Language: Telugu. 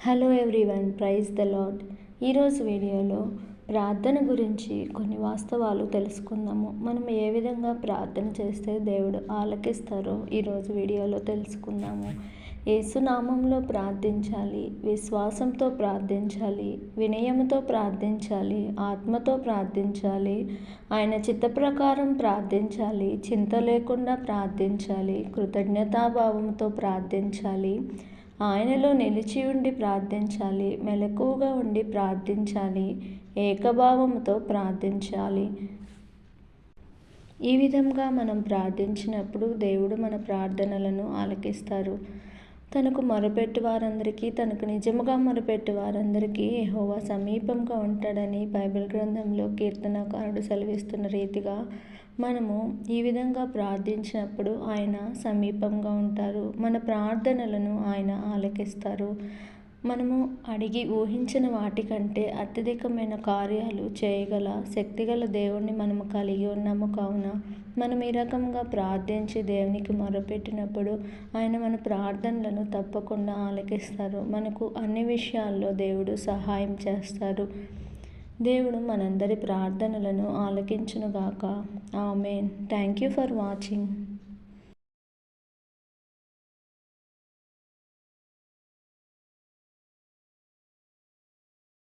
Hello everyone, praise the Lord. ఈరోజు వీడియోలో ప్రార్థన గురించి కొన్ని వాస్తవాలు తెలుసుకుందాము. మనం ఏ విధంగా ప్రార్థన చేస్తే దేవుడు ఆలకిస్తారో ఈరోజు వీడియోలో తెలుసుకుందాము. యేసునామంలో ప్రార్థించాలి, విశ్వాసంతో ప్రార్థించాలి, వినయముతో ప్రార్థించాలి, ఆత్మతో ప్రార్థించాలి, ఆయన చిత్త ప్రకారం ప్రార్థించాలి, చింత లేకుండా ప్రార్థించాలి, కృతజ్ఞతాభావంతో ప్రార్థించాలి, ఆయనలో నిలిచి ఉండి ప్రార్థించాలి, మెలకువగా ఉండి ప్రార్థించాలి, ఏకభావముతో ప్రార్థించాలి. ఈ విధంగా మనం ప్రార్థించినప్పుడు దేవుడు మన ప్రార్థనలను ఆలకిస్తారు. తనకు మొరపెట్టు వారందరికీ, తనకు నిజముగా మొరపెట్టు వారందరికీ యెహోవా సమీపంగా ఉంటాడని బైబిల్ గ్రంథంలో కీర్తనకారుడు సెలవిస్తున్న రీతిగా మనము ఈ విధంగా ప్రార్థించినప్పుడు ఆయన సమీపంగా ఉంటారు. మన ప్రార్థనలను ఆయన ఆలకిస్తారు. మనము అడిగి ఊహించిన వాటికంటే అత్యధికమైన కార్యాలు చేయగల శక్తిగల దేవుణ్ణి మనము కలిగి ఉన్నాము. కావున మనం ఈ రకంగా ప్రార్థించి దేవునికి మొరపెట్టినప్పుడు ఆయన మన ప్రార్థనలను తప్పకుండా ఆలకిస్తారు. మనకు అన్ని విషయాల్లో దేవుడు సహాయం చేస్తారు. దేవుడు మనందరి ప్రార్థనలను ఆలకించునుగాక. Amen. Thank you for watching.